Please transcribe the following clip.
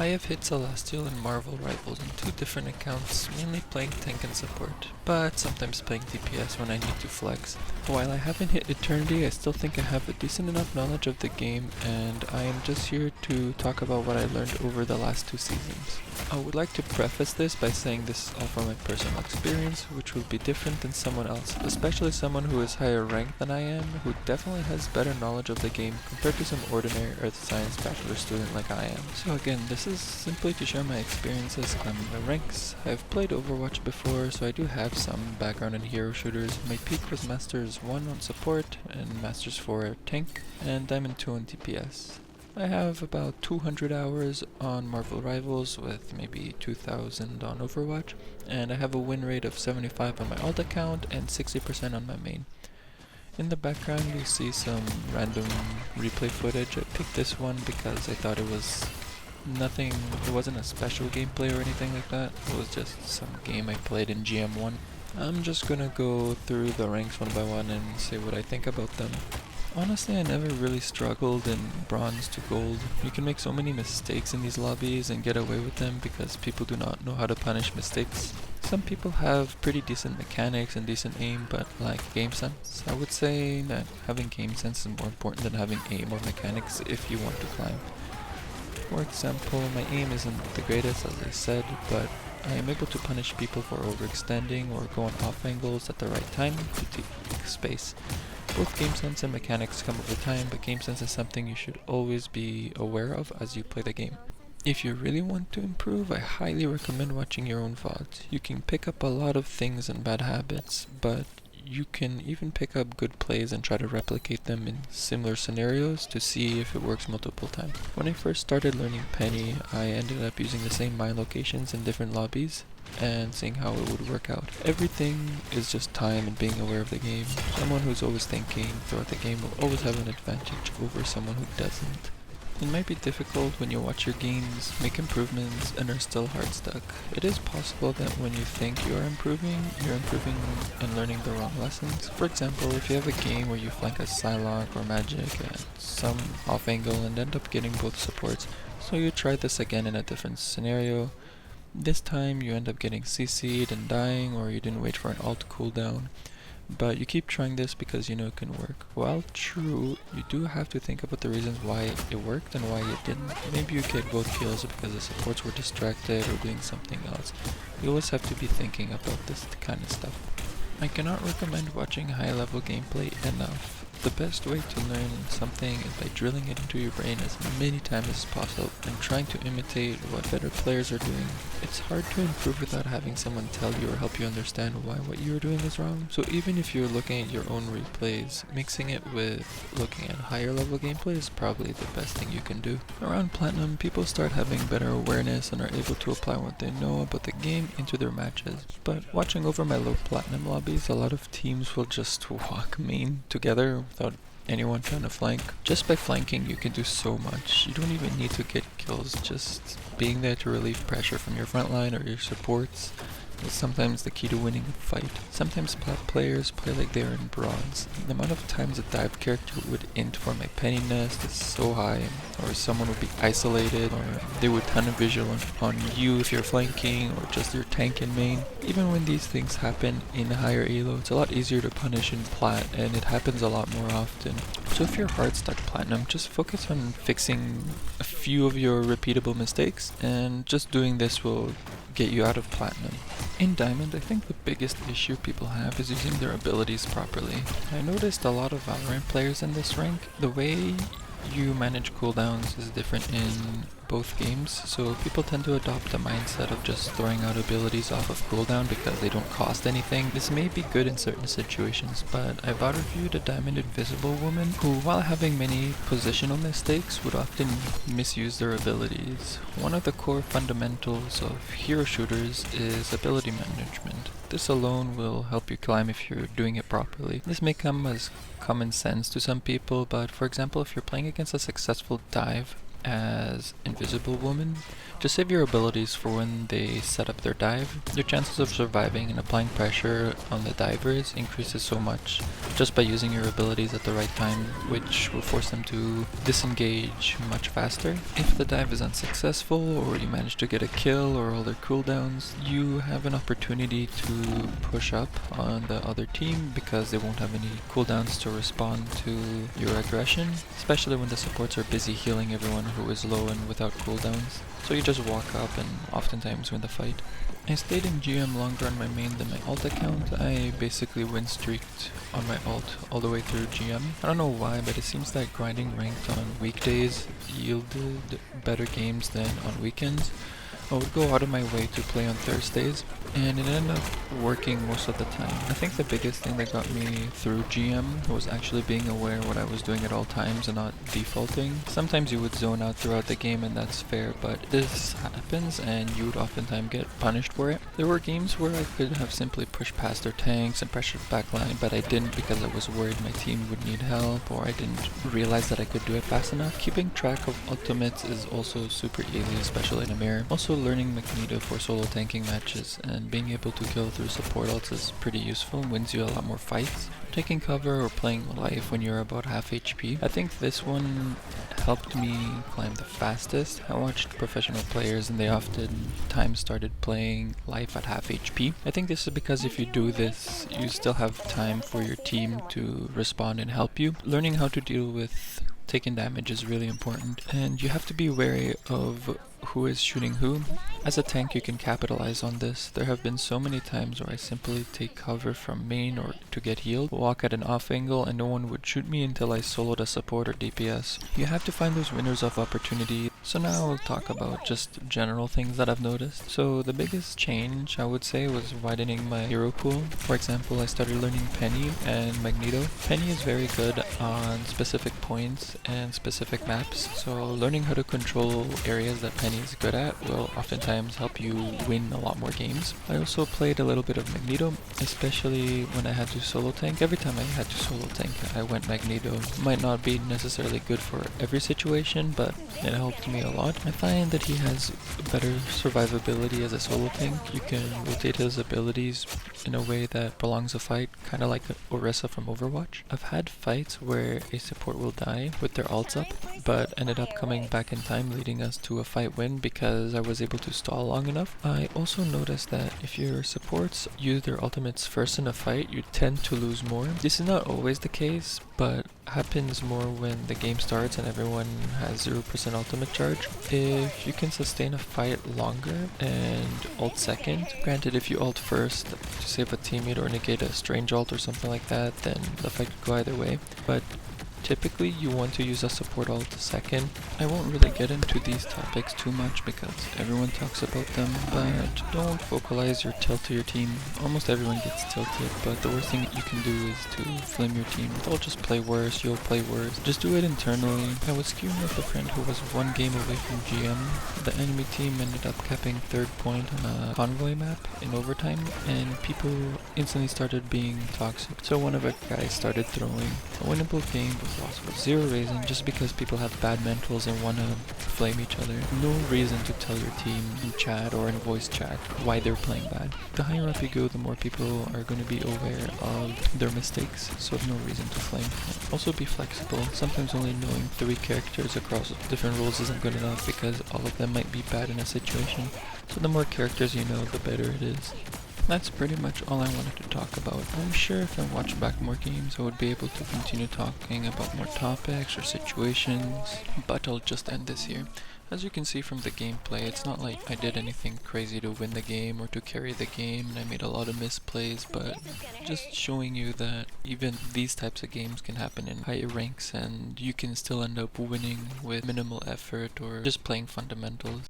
I have hit Celestial and Marvel Rivals on two different accounts, mainly playing tank and support, but sometimes playing DPS when I need to flex. While I haven't hit Eternity, I still think I have a decent enough knowledge of the game, and I am just here to talk about what I learned over the last two seasons. I would like to preface this by saying this is all from my personal experience, which will be different than someone else, especially someone who is higher ranked than I am, who definitely has better knowledge of the game compared to some ordinary Earth Science Bachelor student like I am. So again, this is simply to share my experiences climbing the ranks. I've played Overwatch before, so I do have some background in hero shooters. My peak was Masters 1 on support, and Masters 4 tank, and Diamond 2 on DPS. I have about 200 hours on Marvel Rivals with maybe 2000 on Overwatch, and I have a win rate of 75 on my alt account and 60% on my main. In the background you see some random replay footage. I picked this one because I thought it was nothing, it wasn't a special gameplay or anything like that. It was just some game I played in GM1. I'm just gonna go through the ranks one by one and say what I think about them. Honestly, I never really struggled in bronze to gold. You can make so many mistakes in these lobbies and get away with them because people do not know how to punish mistakes. Some people have pretty decent mechanics and decent aim, but lack game sense. I would say that having game sense is more important than having aim or mechanics if you want to climb. For example, my aim isn't the greatest, as I said, but I am able to punish people for overextending or going off angles at the right time to take space. Both game sense and mechanics come over time, but game sense is something you should always be aware of as you play the game. If you really want to improve, I highly recommend watching your own VODs. You can pick up a lot of things and bad habits, but you can even pick up good plays and try to replicate them in similar scenarios to see if it works multiple times. When I first started learning Penny, I ended up using the same mine locations in different lobbies and seeing how it would work out. Everything is just time and being aware of the game. Someone who's always thinking throughout the game will always have an advantage over someone who doesn't. It might be difficult when you watch your games, make improvements, and are still hard stuck. It is possible that when you think you are improving, you're improving and learning the wrong lessons. For example, if you have a game where you flank a Psylocke or Magic at some off angle and end up getting both supports, so you try this again in a different scenario. This time you end up getting CC'd and dying, or you didn't wait for an alt cooldown. But you keep trying this because you know it can work. While true, you do have to think about the reasons why it worked and why it didn't. Maybe you get both kills because the supports were distracted or doing something else. You always have to be thinking about this kind of stuff. I cannot recommend watching high level gameplay enough. The best way to learn something is by drilling it into your brain as many times as possible and trying to imitate what better players are doing. It's hard to improve without having someone tell you or help you understand why what you're doing is wrong. So even if you're looking at your own replays, mixing it with looking at higher level gameplay is probably the best thing you can do. Around Platinum, people start having better awareness and are able to apply what they know about the game into their matches. But watching over my low Platinum lobbies, a lot of teams will just walk main together without anyone trying to flank. Just by flanking you can do so much. You don't even need to get kills, just being there to relieve pressure from your front line or your supports is sometimes the key to winning a fight. Sometimes players play like they're in bronze. The amount of times a dive character would int for my penny nest is so high, or someone would be isolated, or they would tunnel vision on you if you're flanking, or just your tank in main. Even when these things happen in higher elo, it's a lot easier to punish in plat, and it happens a lot more often. So if you're hard stuck Platinum, just focus on fixing a few of your repeatable mistakes, and just doing this will get you out of Platinum. In Diamond, I think the biggest issue people have is using their abilities properly. I noticed a lot of Valorant players in this rank. The way you manage cooldowns is different in both games, so people tend to adopt a mindset of just throwing out abilities off of cooldown because they don't cost anything. This may be good in certain situations, but I've out-reviewed a Diamond Invisible woman who, while having many positional mistakes, would often misuse their abilities. One of the core fundamentals of hero shooters is ability management. This alone will help you climb if you're doing it properly. This may come as common sense to some people, but for example, if you're playing against a successful dive, as Invisible Woman. To save your abilities for when they set up their dive, your chances of surviving and applying pressure on the divers increases so much just by using your abilities at the right time, which will force them to disengage much faster. If the dive is unsuccessful or you manage to get a kill or all their cooldowns, you have an opportunity to push up on the other team because they won't have any cooldowns to respond to your aggression, especially when the supports are busy healing everyone who is low and without cooldowns. So you just walk up and oftentimes win the fight. I stayed in GM longer on my main than my alt account. I basically win streaked on my alt all the way through GM. I don't know why, but it seems that grinding ranked on weekdays yielded better games than on weekends. I would go out of my way to play on Thursdays, and it ended up working most of the time. I think the biggest thing that got me through GM was actually being aware what I was doing at all times and not defaulting. Sometimes you would zone out throughout the game and that's fair, but this happens and you would oftentimes get punished for it. There were games where I could have simply pushed past their tanks and pressured backline, but I didn't because I was worried my team would need help or I didn't realize that I could do it fast enough. Keeping track of ultimates is also super easy, especially in a mirror. Also, learning Magneto for solo tanking matches and being able to kill through support ults is pretty useful and wins you a lot more fights. Taking cover or playing life when you're about half HP. I think this one helped me climb the fastest. I watched professional players and they oftentimes started playing life at half HP. I think this is because if you do this, you still have time for your team to respond and help you. Learning how to deal with taking damage is really important, and you have to be wary of who is shooting who. As a tank, you can capitalize on this. There have been so many times where I simply take cover from main or to get healed, walk at an off angle, and no one would shoot me until I soloed a support or DPS. You have to find those winners of opportunity. So now I'll talk about just general things that I've noticed. So the biggest change I would say was widening my hero pool. For example, I started learning Penny and Magneto. Penny is very good on specific points and specific maps, so learning how to control areas that Penny is good at will oftentimes help you win a lot more games. I also played a little bit of Magneto, especially when I had to solo tank. Every time I had to solo tank, I went Magneto. Might not be necessarily good for every situation, but it helped me a lot. I find that he has better survivability as a solo tank. You can rotate his abilities in a way that prolongs a fight, kind of like Orisa from Overwatch. I've had fights where a support will die with their ults up, but ended up coming back in time, leading us to a fight win because I was able to stall long enough. I also noticed that if your supports use their ultimates first in a fight, you tend to lose more. This is not always the case, but happens more when the game starts and everyone has 0% ultimate charge. If you can sustain a fight longer and ult second, granted if you ult first to save a teammate or negate a strange ult or something like that, then the fight could go either way, but typically you want to use a support ult second. I won't really get into these topics too much because everyone talks about them, but don't focalize your tilt to your team. Almost everyone gets tilted, but the worst thing you can do is to flame your team. They'll just play worse, you'll play worse. Just do it internally. I was queuing with a friend who was one game away from GM. The enemy team ended up capping third point on a convoy map in overtime, and people instantly started being toxic. So one of our guys started throwing. A winnable game was lost for zero reason, just because people have bad mentals and want to flame each other. No reason to tell your team in chat or in voice chat why they're playing bad. The higher up you go, the more people are going to be aware of their mistakes, so no reason to flame. Also be flexible. Sometimes only knowing 3 characters across different roles isn't good enough because all of them might be bad in a situation. So the more characters you know, the better it is. That's pretty much all I wanted to talk about. I'm sure if I watched back more games, I would be able to continue talking about more topics or situations, but I'll just end this here. As you can see from the gameplay, it's not like I did anything crazy to win the game or to carry the game, and I made a lot of misplays, but just showing you that even these types of games can happen in higher ranks and you can still end up winning with minimal effort or just playing fundamentals.